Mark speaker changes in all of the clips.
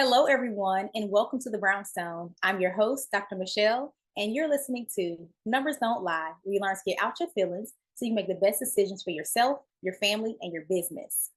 Speaker 1: Hello, everyone, and welcome to the Brownstone. I'm your host, Dr. Michele, and you're listening to Numbers Don't Lie, where you learn to get out your feelings so you make the best decisions for yourself, your family, and your business.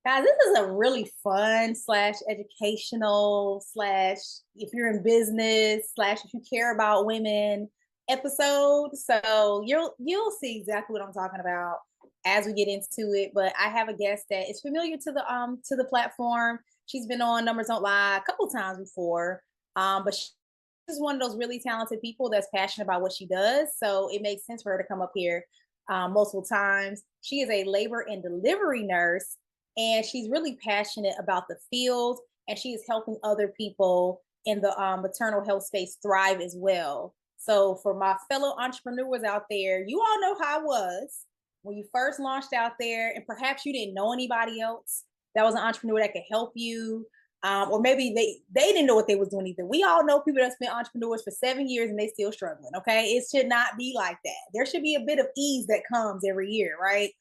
Speaker 1: Guys, this is a really fun slash educational slash if you're in business slash if you care about women episode. So you'll see exactly what I'm talking about as we get into it. But I have a guest that is familiar to the platform. She's been on Numbers Don't Lie a couple times before. But she's one of those really talented people that's passionate about what she does. So it makes sense for her to come up here multiple times. She is a labor and delivery nurse, and she's really passionate about the field, and she is helping other people in the maternal health space thrive as well. So for my fellow entrepreneurs out there, you all know how I was when you first launched out there, and perhaps you didn't know anybody else that was an entrepreneur that could help you. Or maybe they didn't know what they was doing either. We all know people that's been entrepreneurs for 7 years and they still struggling. Okay, it should not be like that. There should be a bit of ease that comes every year, right?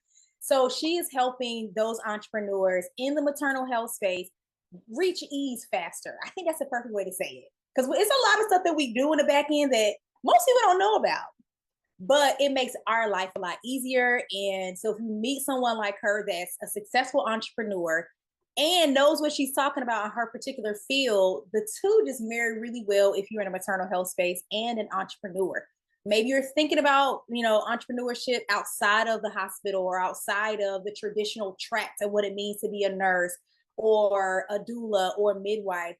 Speaker 1: So she is helping those entrepreneurs in the maternal health space reach ease faster. I think that's the perfect way to say it, because it's a lot of stuff that we do in the back end that most people don't know about, but it makes our life a lot easier. And so if you meet someone like her that's a successful entrepreneur and knows what she's talking about in her particular field, the two just marry really well if you're in a maternal health space and an entrepreneur. Maybe you're thinking about, entrepreneurship outside of the hospital or outside of the traditional track of what it means to be a nurse or a doula or midwife.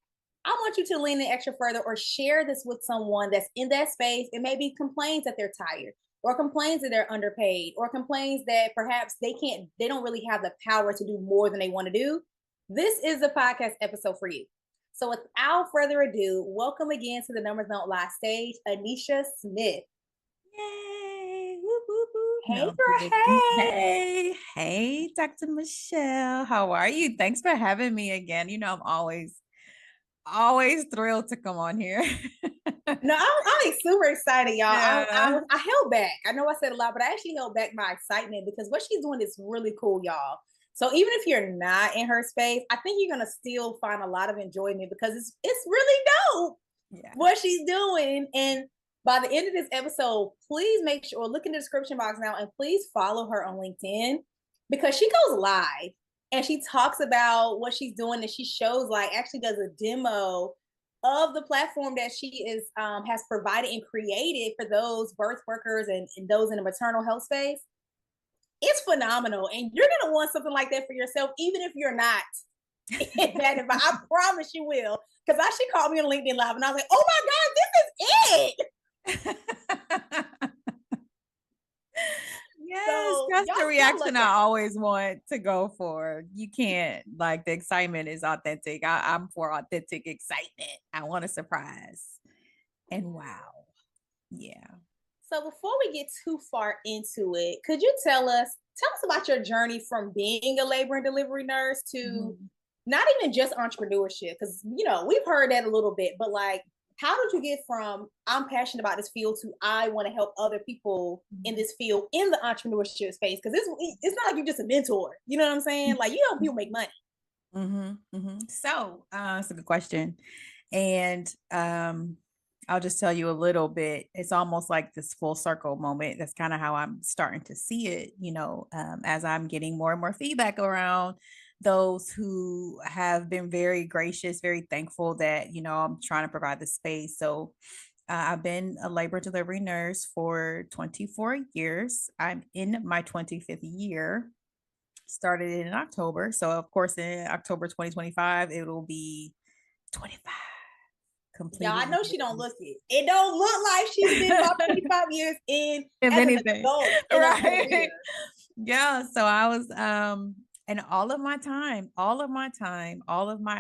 Speaker 1: I want you to lean in extra further or share this with someone that's in that space and maybe complains that they're tired or complains that they're underpaid or complains that perhaps they don't really have the power to do more than they want to do. This is the podcast episode for you. So without further ado, welcome again to the Numbers Don't Lie stage, Anisha Smith.
Speaker 2: Yay! Woo, woo, woo.
Speaker 1: Hey,
Speaker 2: No,
Speaker 1: girl, hey.
Speaker 2: hey, Dr. Michele. How are you? Thanks for having me again. I'm always thrilled to come on here.
Speaker 1: No, I'm like super excited, y'all.
Speaker 2: Yeah.
Speaker 1: I held back. I know I said a lot, but I actually held back my excitement because what she's doing is really cool, y'all. So even if you're not in her space, I think you're gonna still find a lot of enjoyment because it's really dope
Speaker 2: Yeah.
Speaker 1: what she's doing. And by the end of this episode, please make sure look in the description box now and please follow her on LinkedIn because she goes live and she talks about what she's doing and she shows actually does a demo of the platform that she is has provided and created for those birth workers and those in the maternal health space. It's phenomenal, and you're gonna want something like that for yourself, even if you're not in that environment. I promise you will, because she called me on LinkedIn Live, and I was like, "Oh my God, this is it!"
Speaker 2: Yes,
Speaker 1: So
Speaker 2: that's the
Speaker 1: y'all look
Speaker 2: reaction I
Speaker 1: out.
Speaker 2: always want to go for. You can't, like, the excitement is authentic. I'm for authentic excitement. I want a surprise. And wow. Yeah.
Speaker 1: So before we get too far into it, could you tell us about your journey from being a labor and delivery nurse to
Speaker 2: Mhm.
Speaker 1: not even just entrepreneurship? Because we've heard that a little bit, but how did you get from I'm passionate about this field to I want to help other people in this field in the entrepreneurship space? Because it's not like you're just a mentor. You know what I'm saying? Like you help people make money.
Speaker 2: So, it's a good question. And I'll just tell you a little bit. It's almost like this full circle moment. That's kind of how I'm starting to see it, as I'm getting more and more feedback around those who have been very gracious, very thankful that, I'm trying to provide the space. So, I've been a labor delivery nurse for 24 years. I'm in my 25th year. Started in October. So, of course, in October 2025, it'll be 25
Speaker 1: Y'all, I
Speaker 2: completed
Speaker 1: know she don't
Speaker 2: years.
Speaker 1: look it. It don't look like she's been about 25 years in
Speaker 2: If
Speaker 1: as an
Speaker 2: anything,
Speaker 1: adult in her
Speaker 2: right?
Speaker 1: career.
Speaker 2: Yeah. So I was, and all of my time, all of my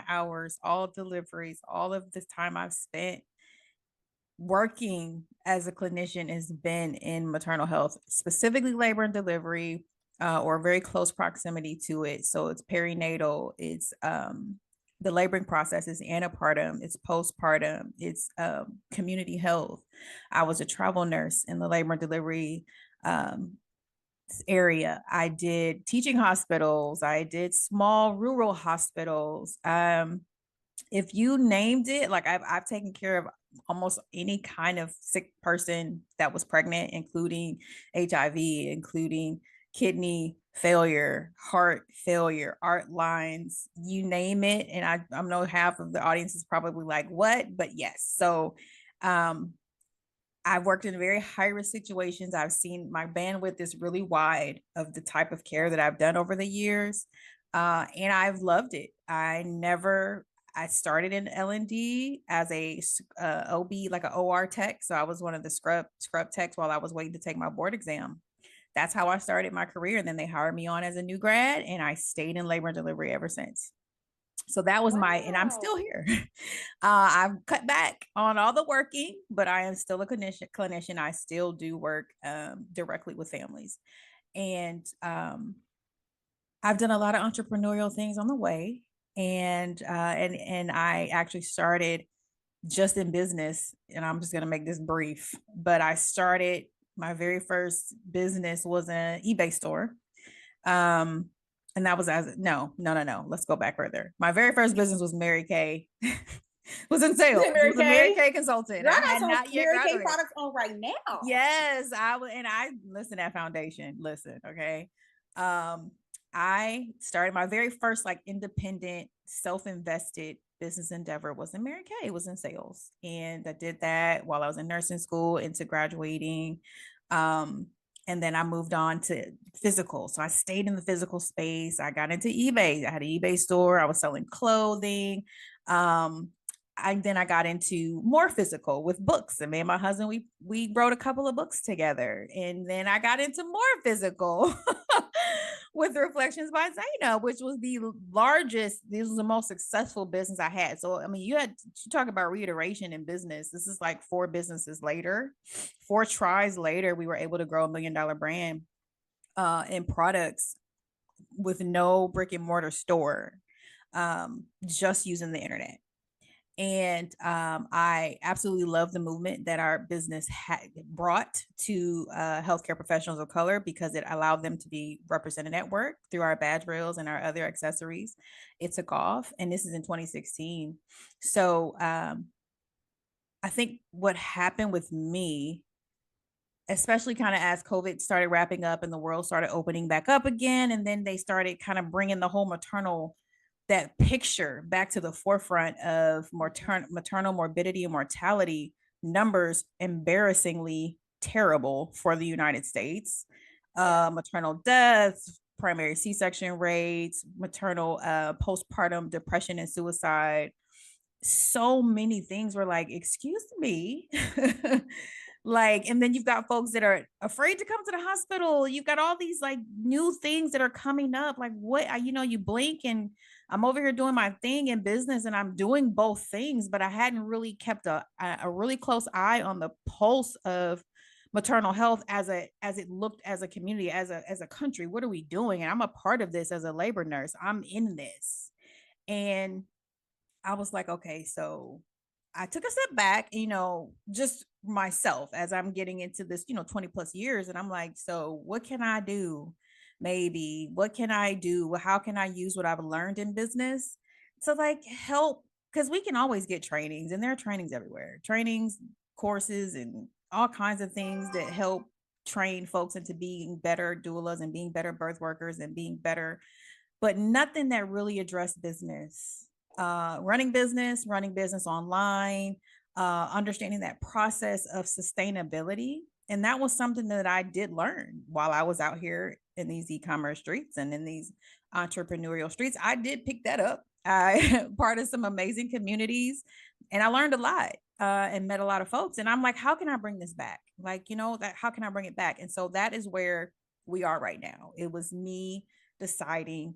Speaker 2: hours, all deliveries, all of this time I've spent working as a clinician has been in maternal health, specifically labor and delivery, or very close proximity to it. So it's perinatal, it's the laboring process is antepartum, it's postpartum, it's community health. I was a travel nurse in the labor and delivery area. I did teaching hospitals, I did small rural hospitals. if you named it, like I've taken care of almost any kind of sick person that was pregnant, including HIV, including kidney failure, heart failure, art lines, you name it. And I know half of the audience is probably like, what? But yes. So um I've worked in very high risk situations. I've seen my bandwidth is really wide of the type of care that I've done over the years. And I've loved it. I started in L&D as a OB, like an OR tech. So I was one of the scrub techs while I was waiting to take my board exam. That's how I started my career. And then they hired me on as a new grad, and I stayed in labor and delivery ever since. So that was and I'm still here. I've cut back on all the working, but I am still a clinician. I still do work directly with families. And I've done a lot of entrepreneurial things on the way. And I actually started just in business, and I'm just going to make this brief, but I started my very first business was an eBay store. And that was no. Let's go back further. My very first business was Mary Kay. Was in sales.
Speaker 1: Mary
Speaker 2: was a Mary Kay consultant.
Speaker 1: Girl,
Speaker 2: I had not yet
Speaker 1: Mary
Speaker 2: graduated.
Speaker 1: Kay products on right now.
Speaker 2: Yes, I listen at Foundation. Listen, okay. I started my very first like independent, self-invested business endeavor was in Mary Kay. It was in sales, and I did that while I was in nursing school into graduating. And then I moved on to physical. So I stayed in the physical space. I got into eBay. I had an eBay store. I was selling clothing. Then I got into more physical with books, and me and my husband we wrote a couple of books together. And then I got into more physical with Reflections by Zaina, which was the largest. This was the most successful business I had. So I mean, you talk about reiteration in business. This is like 4 businesses later, 4 tries later, we were able to grow $1 million brand in products with no brick and mortar store, just using the internet. And I absolutely love the movement that our business brought to healthcare professionals of color, because it allowed them to be represented at work through our badge rails and our other accessories. It took off, and this is in 2016. So I think what happened with me, especially kind of as COVID started wrapping up and the world started opening back up again, and then they started kind of bringing the whole maternal that picture back to the forefront of maternal morbidity and mortality numbers, embarrassingly terrible for the United States. Maternal deaths, primary C-section rates, maternal postpartum depression and suicide. So many things were like, excuse me. Like, and then you've got folks that are afraid to come to the hospital. You've got all these like new things that are coming up. Like, what, you blink and I'm over here doing my thing in business, and I'm doing both things, but I hadn't really kept a really close eye on the pulse of maternal health as it looked as a community, as a country. What are we doing? And I'm a part of this as a labor nurse. I'm in this. And I was like, okay, so I took a step back, just myself as I'm getting into this, 20 plus years. And I'm like, so what can I do? Maybe what can I do? How can I use what I've learned in business to like help? Because we can always get trainings, and there are trainings everywhere, trainings, courses, and all kinds of things that help train folks into being better doulas and being better birth workers and being better, but nothing that really addressed business, running business online, understanding that process of sustainability. And that was something that I did learn while I was out here in these e-commerce streets and in these entrepreneurial streets. I did pick that up. I part of some amazing communities, and I learned a lot, and met a lot of folks. And I'm like, how can I bring this back? Like, how can I bring it back? And so that is where we are right now. It was me deciding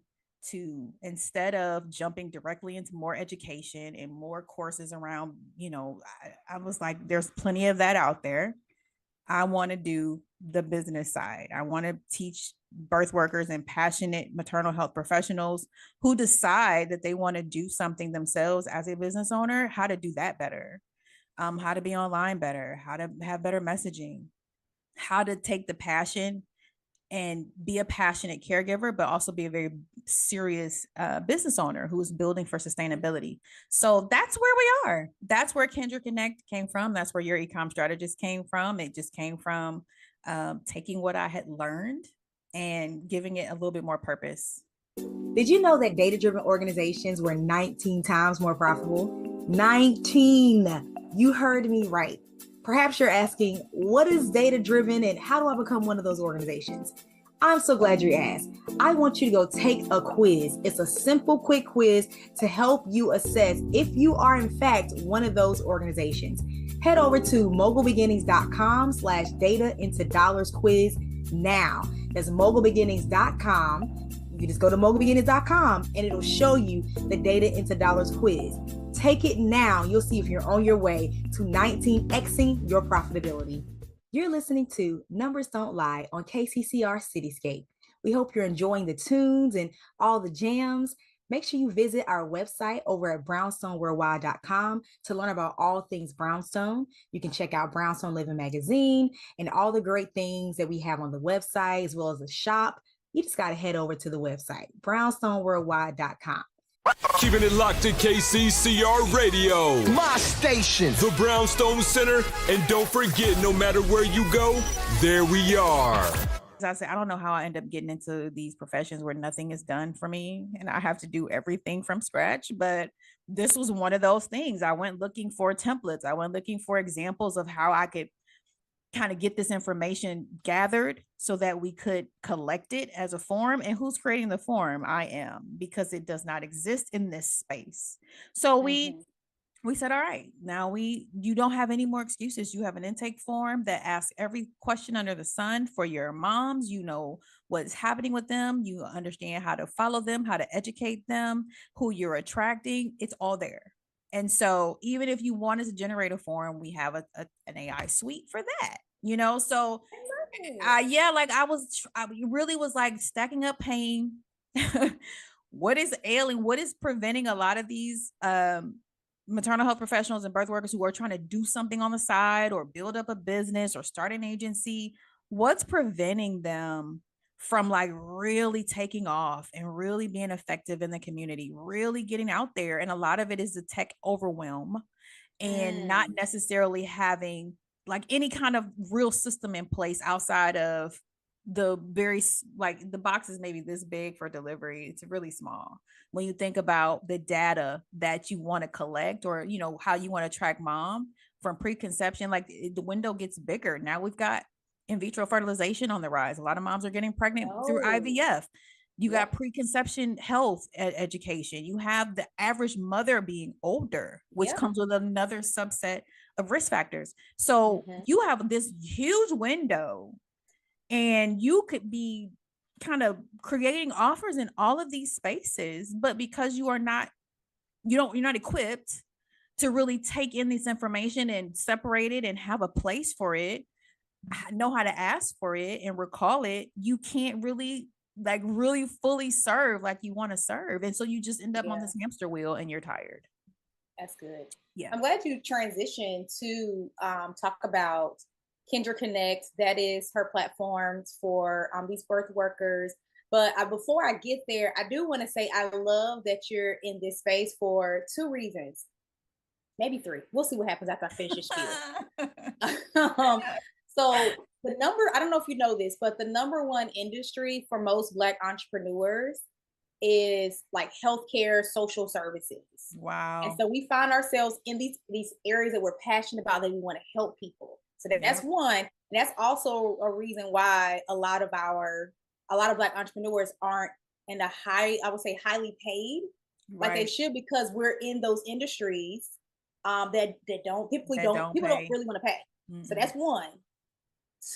Speaker 2: to, instead of jumping directly into more education and more courses around, I was like, there's plenty of that out there. I want to do the business side. I want to teach birth workers and passionate maternal health professionals who decide that they want to do something themselves as a business owner, how to do that better, how to be online better, how to have better messaging, how to take the passion and be a passionate caregiver, but also be a very serious business owner who's building for sustainability. So that's where we are. That's where Kendra Connect came from. That's where your ecom strategist came from. It just came from taking what I had learned and giving it a little bit more purpose.
Speaker 3: Did you know that data-driven organizations were 19 times more profitable? 19. You heard me right. Perhaps you're asking, what is data-driven and how do I become one of those organizations? I'm so glad you asked. I want you to go take a quiz. It's a simple, quick quiz to help you assess if you are in fact one of those organizations. Head over to mogulbeginnings.com/data into dollars quiz now. That's mogulbeginnings.com. You just go to mogulbeginnings.com and it'll show you the data into dollars quiz. Take it now. You'll see if you're on your way to 19xing your profitability. You're listening to Numbers Don't Lie on KCCR Cityscape. We hope you're enjoying the tunes and all the jams. Make sure you visit our website over at brownstoneworldwide.com to learn about all things Brownstone. You can check out Brownstone Living Magazine and all the great things that we have on the website, as well as the shop. You just got to head over to the website, brownstoneworldwide.com.
Speaker 4: Keeping it locked to KCCR Radio,
Speaker 5: my station,
Speaker 4: the Brownstone Center. And don't forget, no matter where you go, there we are.
Speaker 2: As I said, I don't know how I end up getting into these professions where nothing is done for me and I have to do everything from scratch. But this was one of those things. I went looking for templates. I went looking for examples of how I could kind of get this information gathered so that we could collect it as a form. And who's creating the form? I am, because it does not exist in this space. So we said, all right, now you don't have any more excuses. You have an intake form that asks every question under the sun for your moms. You know what's happening with them. You understand how to follow them, how to educate them, who you're attracting. It's all there. And so even if you wanted to generate a form, we have an AI suite for that, So I really was like stacking up pain. What is ailing? What is preventing a lot of these maternal health professionals and birth workers who are trying to do something on the side or build up a business or start an agency? What's preventing them from like really taking off and really being effective in the community, really getting out there? And a lot of it is the tech overwhelm and not necessarily having like any kind of real system in place outside of the very, like the box is maybe this big for delivery. It's really small when you think about the data that you want to collect, or how you want to track mom from preconception. Like the window gets bigger. Now we've got in vitro fertilization on the rise. A lot of moms are getting pregnant through IVF. You got preconception health education. You have the average mother being older, which comes with another subset of risk factors. So you have this huge window, and you could be kind of creating offers in all of these spaces, but because you're not equipped to really take in this information and separate it and have a place for it, know how to ask for it and recall it, you can't really fully serve like you want to serve. And so you just end up on this hamster wheel and you're tired.
Speaker 1: That's good.
Speaker 2: Yeah.
Speaker 1: I'm glad you transitioned to talk about Kendra Connect. That is her platforms for these birth workers. But before I get there, I do want to say I love that you're in this space for two reasons. Maybe three. We'll see what happens after I finish this spiel. So the number, I don't know if you know this, but the number one industry for most Black entrepreneurs is like healthcare, social services.
Speaker 2: Wow.
Speaker 1: And so we find ourselves in these areas that we're passionate about, that we want to help people. So that's one. And that's also a reason why a lot of Black entrepreneurs aren't in the highly paid like they should, because we're in those industries that people don't really want to pay. Mm-hmm. So that's one.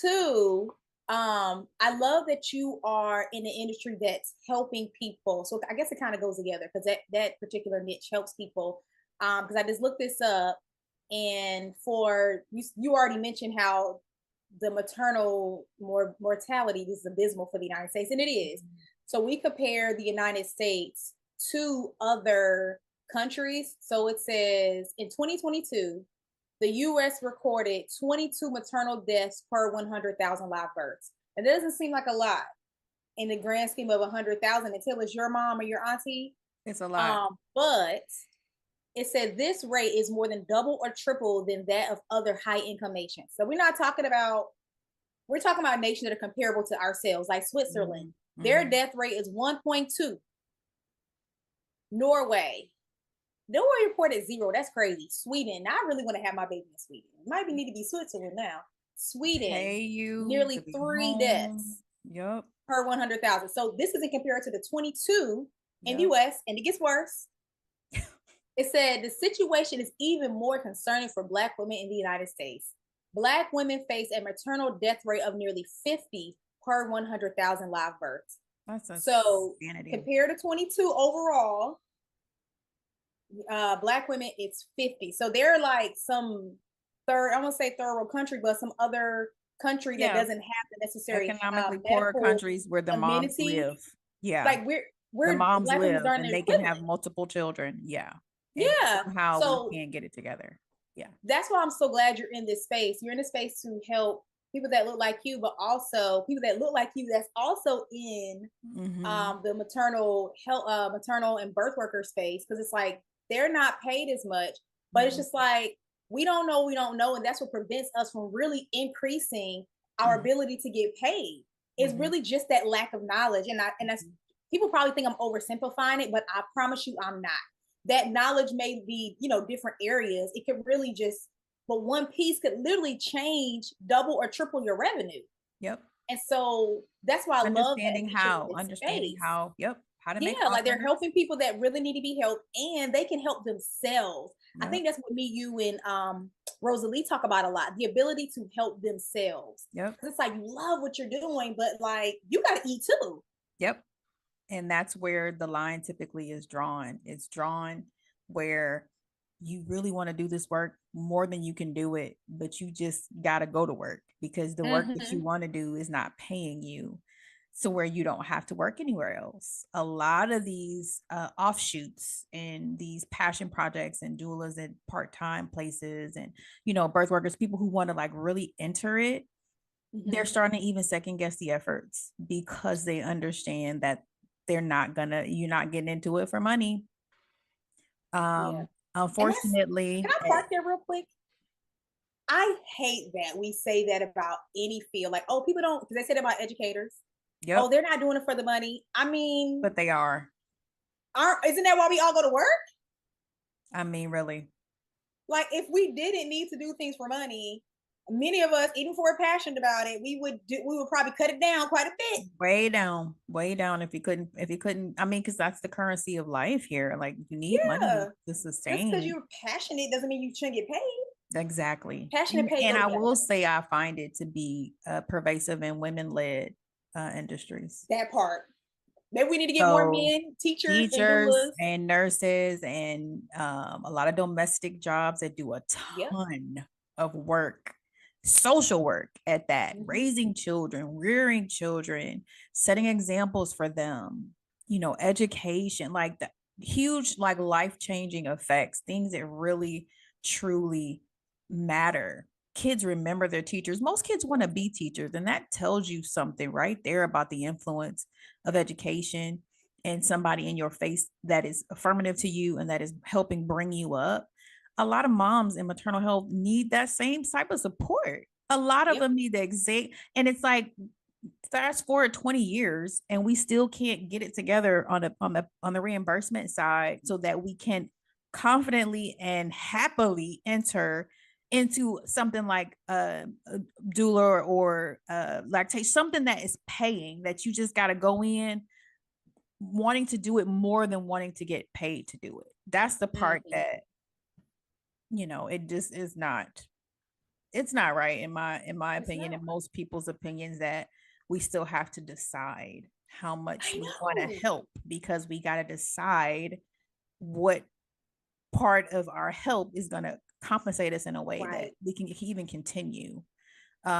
Speaker 1: Two, I love that you are in an industry that's helping people. So I guess it kind of goes together, because that particular niche helps people. Because I just looked this up, and for you already mentioned how the maternal mortality is abysmal for the United States, and it is. So we compare the United States to other countries. So it says in 2022, the U.S. recorded 22 maternal deaths per 100,000 live births. It doesn't seem like a lot in the grand scheme of 100,000 until it's your mom or your auntie.
Speaker 2: It's a lot.
Speaker 1: But it said this rate is more than double or triple than that of other high income nations. So we're talking about nations that are comparable to ourselves, like Switzerland. Mm-hmm. Their death rate is 1.2. Norway reported 0. That's crazy. Sweden. Now I really want to have my baby in Sweden. It might need to be Switzerland now. Sweden, nearly 3 deaths.
Speaker 2: Yep.
Speaker 1: Per 100,000. So this isn't compared to the 22 in US, and it gets worse. It said the situation is even more concerning for Black women in the United States. Black women face a maternal death rate of nearly 50 per 100,000 live births. So compared to 22 overall, Black women, it's 50. So they're like some I won't say third world country, but some other country that doesn't have the necessary
Speaker 2: economically poorer countries where the moms live. Yeah,
Speaker 1: like we're
Speaker 2: the moms
Speaker 1: Black
Speaker 2: live and they can have
Speaker 1: equivalent.
Speaker 2: multiple children. Yeah,
Speaker 1: and
Speaker 2: somehow so we can't get it together. Yeah,
Speaker 1: that's why I'm so glad you're in this space. You're in a space to help people that look like you, but also people that look like you that's also in the maternal health, maternal and birth worker space, because it's like they're not paid as much, but it's just like we don't know, and that's what prevents us from really increasing our ability to get paid. It's really just that lack of knowledge, and that's people probably think I'm oversimplifying it, but I promise you I'm not. That knowledge may be, different areas. It could really but one piece could literally change, double or triple your revenue.
Speaker 2: Yep.
Speaker 1: And so that's why I love
Speaker 2: understanding how to make
Speaker 1: like they're helping people that really need to be helped, and they can help themselves. Yep. I think that's what me, you, and Rosalie talk about a lot, the ability to help themselves.
Speaker 2: Yep.
Speaker 1: Because it's like you love what you're doing, but like you got to eat too.
Speaker 2: Yep. And that's where the line typically is drawn. It's drawn where you really want to do this work more than you can do it, but you just got to go to work because the work that you want to do is not paying you. So where you don't have to work anywhere else. A lot of these offshoots and these passion projects and doulas and part-time places and, birth workers, people who want to like really enter it, they're starting to even second guess the efforts because they understand that you're not getting into it for money. Unfortunately,
Speaker 1: can I park there real quick? I hate that we say that about any field. Like, oh, people don't, because they say that about educators. Yep. Oh, they're not doing it for the money. I mean,
Speaker 2: but they are.
Speaker 1: Isn't that why we all go to work?
Speaker 2: I mean, really.
Speaker 1: Like, if we didn't need to do things for money, many of us, even if we're passionate about it, we would probably cut it down quite a bit.
Speaker 2: Way down. If you couldn't, I mean, because that's the currency of life here. Like, you need money to sustain.
Speaker 1: Just because you're passionate doesn't mean you shouldn't get paid.
Speaker 2: Exactly.
Speaker 1: Passionate paid.
Speaker 2: And I will say I find it to be pervasive in women-led industries.
Speaker 1: That part. Maybe we need to get more men, teachers
Speaker 2: and nurses, and a lot of domestic jobs that do a ton of work, social work at that, raising children, rearing children, setting examples for them, education, like the huge, like life-changing effects, things that really, truly matter. Kids remember their teachers. Most kids want to be teachers, and that tells you something right there about the influence of education and somebody in your face that is affirmative to you and that is helping bring you up. A lot of moms in maternal health need that same type of support. A lot of them need the exact, and it's like fast forward 20 years and we still can't get it together on the reimbursement side so that we can confidently and happily enter into something like a doula or lactation, something that is paying, that you just got to go in wanting to do it more than wanting to get paid to do it. That's the part that, it just is not, it's not right in my opinion, and most people's opinions, that we still have to decide how much we want to help, because we got to decide what part of our help is going to compensate us in a way that we can even continue,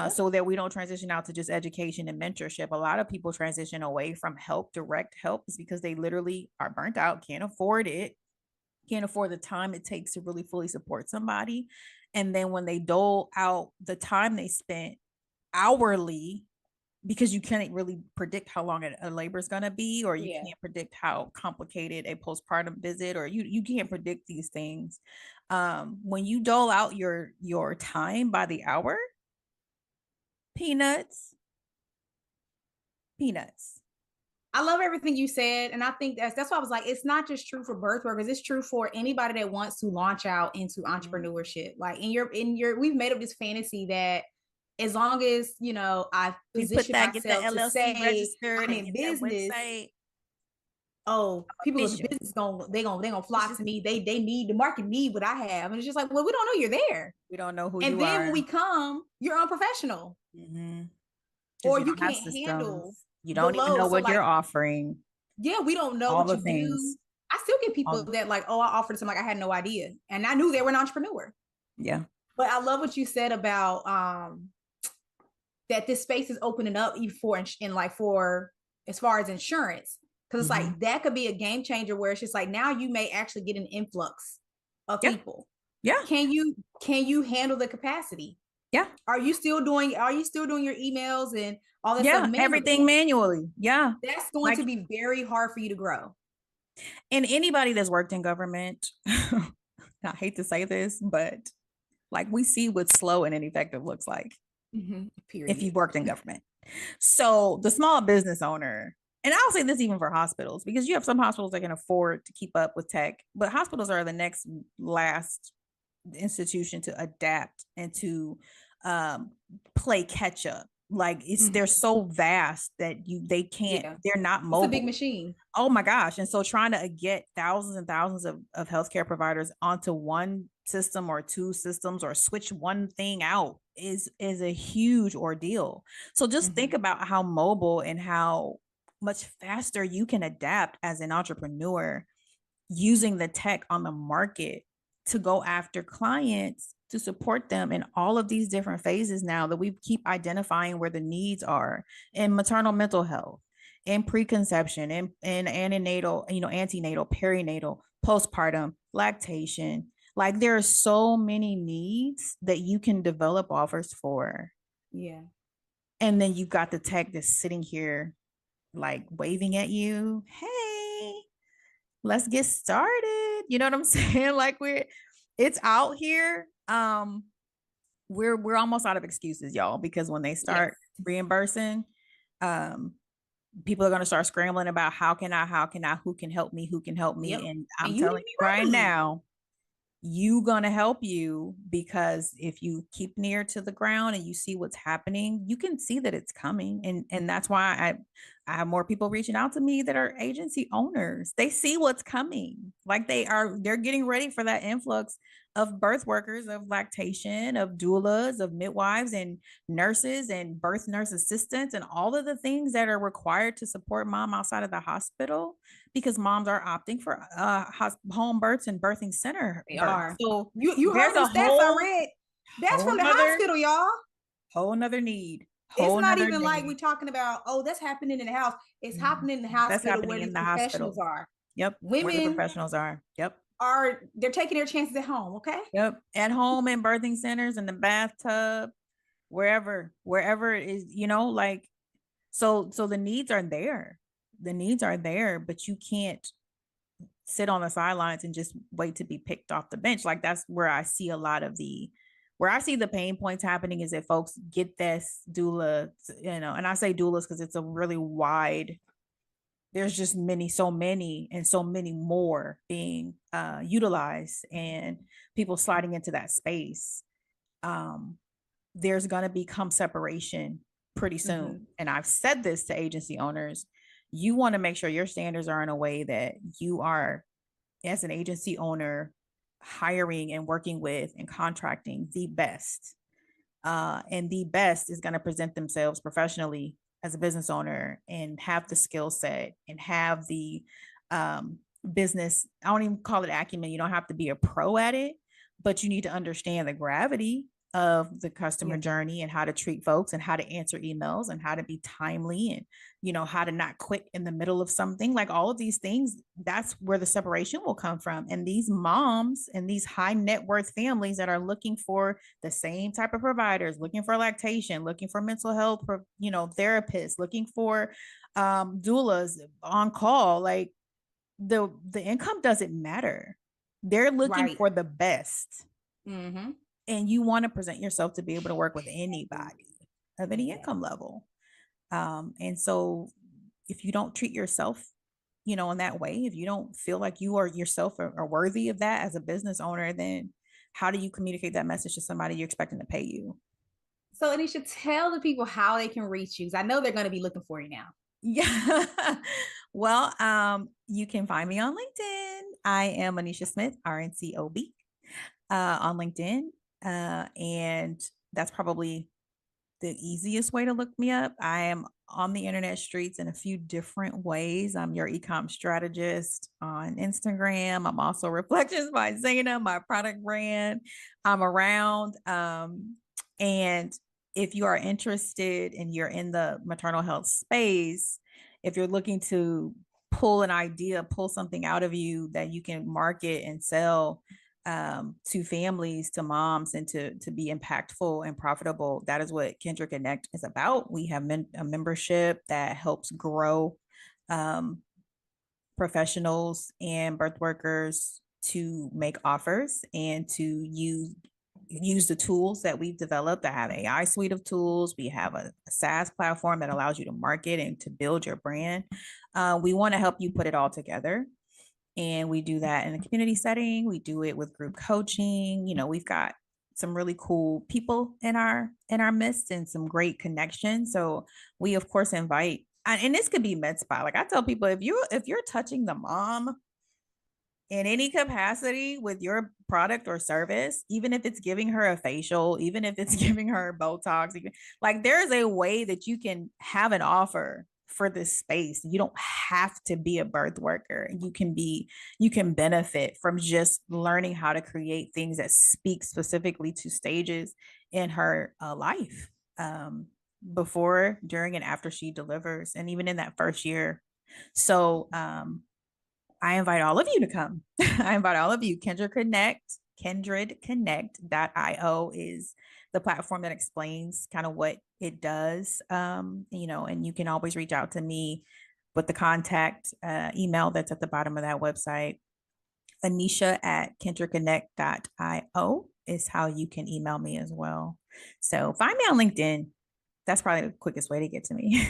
Speaker 2: so that we don't transition out to just education and mentorship. A lot of people transition away from direct help, is because they literally are burnt out, can't afford the time it takes to really fully support somebody. And then when they dole out the time they spent hourly because you can't really predict how long a labor is going to be, or you
Speaker 1: Yeah.
Speaker 2: can't predict how complicated a postpartum visit, or you can't predict these things. When you dole out your time by the hour, peanuts.
Speaker 3: I love everything you said. And I think that's why I was like, it's not just true for birth workers, it's true for anybody that wants to launch out into entrepreneurship. Like we've made up this fantasy that as long as, you know, I position myself to say
Speaker 2: registered
Speaker 3: I'm in business, oh, people with business they gonna flock to me. They need, the market need what I have. And it's just like, well, we don't know you're there.
Speaker 2: We don't know who
Speaker 3: you are. And then when we come, you're unprofessional. Or you can't handle.
Speaker 2: You don't even know what you're offering.
Speaker 3: Yeah, we don't know what you do. I still get people that like, oh, I offered something, like I had no idea. And I knew they were an entrepreneur.
Speaker 2: Yeah.
Speaker 3: But I love what you said about that this space is opening up even for as far as insurance. Because it's like that could be a game changer where it's just like now you may actually get an influx of people.
Speaker 2: Yeah.
Speaker 3: Can you handle the capacity?
Speaker 2: Yeah.
Speaker 3: Are you still doing your emails and all that stuff manually?
Speaker 2: Everything manually. Yeah.
Speaker 3: That's going to be very hard for you to grow.
Speaker 2: And anybody that's worked in government, I hate to say this, but like we see what slow and ineffective looks like. If you've worked in government. So the small business owner, and I'll say this even for hospitals, because you have some hospitals that can afford to keep up with tech, but hospitals are the next last institution to adapt and to play catch up. Like they're so vast that they can't, they're not mobile.
Speaker 3: It's a big machine.
Speaker 2: Oh my gosh. And so trying to get thousands and thousands of healthcare providers onto one system or two systems or switch one thing out is a huge ordeal. So just think about how mobile and how much faster you can adapt as an entrepreneur using the tech on the market to go after clients, to support them in all of these different phases now that we keep identifying where the needs are in maternal mental health, in preconception, in antenatal, perinatal, postpartum, lactation. Like there are so many needs that you can develop offers for.
Speaker 3: Yeah.
Speaker 2: And then you've got the tech that's sitting here like waving at you. Hey, let's get started. You know what I'm saying? Like it's out here. We're almost out of excuses, y'all, because when they start reimbursing, people are going to start scrambling about how can I, who can help me? And I'm telling you right now, you gonna help you, because if you keep near to the ground and you see what's happening, you can see that it's coming. And that's why I have more people reaching out to me that are agency owners. They see what's coming. Like they're getting ready for that influx of birth workers, of lactation, of doulas, of midwives and nurses and birth nurse assistants, and all of the things that are required to support mom outside of the hospital, because moms are opting for home births and birthing center.
Speaker 3: They are.
Speaker 2: So
Speaker 3: you heard the stats I read. That's from the hospital, y'all.
Speaker 2: Whole nother need.
Speaker 3: It's not even like we're talking about, oh, that's happening in the house. It's happening in the hospital where the professionals are.
Speaker 2: Yep.
Speaker 3: Women
Speaker 2: where the professionals are. Yep.
Speaker 3: They're taking their chances at home. Okay.
Speaker 2: Yep. At home, in birthing centers, in the bathtub, wherever it is, like, so the needs are there. But you can't sit on the sidelines and just wait to be picked off the bench. Like that's where I see the pain points happening, is that folks get this doula, and I say doulas because it's a really wide, there's just so many more being utilized, and people sliding into that space. There's going to become separation pretty soon. And I've said this to agency owners. You want to make sure your standards are in a way that you are, as an agency owner, hiring and working with and contracting the best. And the best is going to present themselves professionally as a business owner and have the skill set and have the business. I don't even call it acumen. You don't have to be a pro at it, but you need to understand the gravity of the customer journey and how to treat folks and how to answer emails and how to be timely and, you know, how to not quit in the middle of something. Like all of these things, that's where the separation will come from. And these moms and these high net worth families that are looking for the same type of providers, looking for lactation, looking for mental health, you know, therapists, looking for doulas on call, like the income doesn't matter. They're looking for the best.
Speaker 3: Mm-hmm.
Speaker 2: And you want to present yourself to be able to work with anybody of any income level. And so if you don't treat yourself, you know, in that way, if you don't feel like you are yourself are worthy of that as a business owner, then how do you communicate that message to somebody you're expecting to pay you?
Speaker 3: So Anisha, tell the people how they can reach you, because I know they're going to be looking for you now.
Speaker 2: Yeah. Well, you can find me on LinkedIn. I am Anisha Smith, RNCOB, on LinkedIn. And that's probably the easiest way to look me up. I am on the internet streets in a few different ways. I'm your e-com strategist on Instagram. I'm also Reflections by Zaina, my product brand. I'm around. And if you are interested and you're in the maternal health space, if you're looking to pull an idea, pull something out of you that you can market and sell to families, to moms, and to be impactful and profitable, that is what Kendra Connect is about. We have a membership that helps grow professionals and birth workers to make offers and to use the tools that we've developed. I have an AI suite of tools. We have a SaaS platform that allows you to market and to build your brand. We want to help you put it all together. And we do that in a community setting. We do it with group coaching. You know, we've got some really cool people in our midst and some great connections. So we of course invite, and this could be med spa. Like I tell people, if you're touching the mom in any capacity with your product or service, even if it's giving her a facial, even if it's giving her Botox, like there's a way that you can have an offer for this space. You don't have to be a birth worker. You can benefit from just learning how to create things that speak specifically to stages in her life, before, during, and after she delivers, and even in that first year. So I invite all of you to come. I invite all of you. KindredConnect.io is the platform that explains kind of what it does. You know, and you can always reach out to me with the contact email that's at the bottom of that website. Anisha@KindredConnect.io is how you can email me as well. So find me on LinkedIn. That's probably the quickest way to get to me.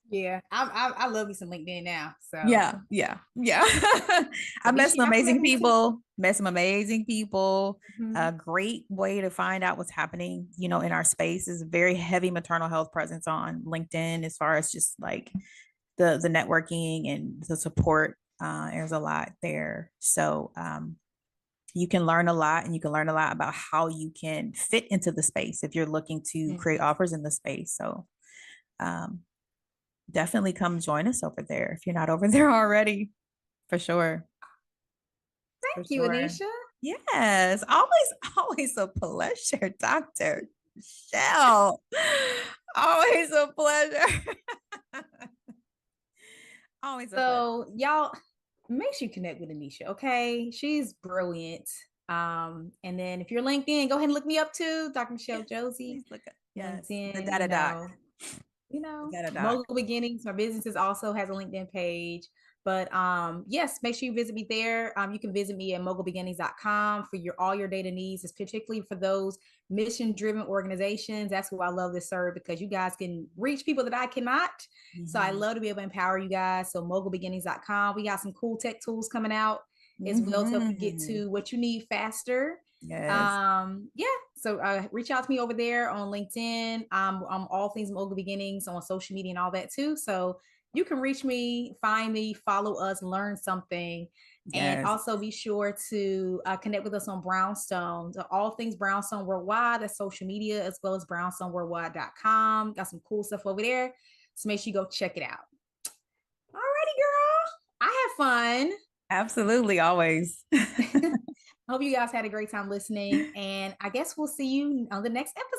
Speaker 3: Yeah, I love you some LinkedIn now. So
Speaker 2: yeah. I met some amazing people. Mm-hmm. A great way to find out what's happening, you know, in our space is a very heavy maternal health presence on LinkedIn, as far as just like the networking and the support. There's a lot there. So you can learn a lot, and you can learn a lot about how you can fit into the space if you're looking to create offers in the space. So definitely come join us over there if you're not over there already, for sure.
Speaker 3: Thank you, Anisha.
Speaker 2: Yes, always a pleasure, Dr. Michele. Always a pleasure. Always a pleasure.
Speaker 3: Y'all, make sure you connect with Anisha, okay? She's brilliant. And then if you're LinkedIn, go ahead and look me up too, Dr. Michele Josie.
Speaker 2: Please look up
Speaker 3: LinkedIn,
Speaker 2: the data doc.
Speaker 3: Mogul Beginnings, my business also has a LinkedIn page. But yes, make sure you visit me there. You can visit me at mogulbeginnings.com for all your data needs. It's particularly for those mission-driven organizations. That's who I love to serve, because you guys can reach people that I cannot. Mm-hmm. So I love to be able to empower you guys. So mogulbeginnings.com. We got some cool tech tools coming out as well to help you get to what you need faster.
Speaker 2: Yes.
Speaker 3: So reach out to me over there on LinkedIn. I'm all things Mogul Beginnings on social media and all that too. So you can reach me, find me, follow us, learn something. Yes. And also be sure to connect with us on Brownstone. So all things Brownstone Worldwide, that's social media, as well as brownstoneworldwide.com. Got some cool stuff over there. So make sure you go check it out. Alrighty, girl. I had fun.
Speaker 2: Absolutely, always.
Speaker 3: Hope you guys had a great time listening. And I guess we'll see you on the next episode.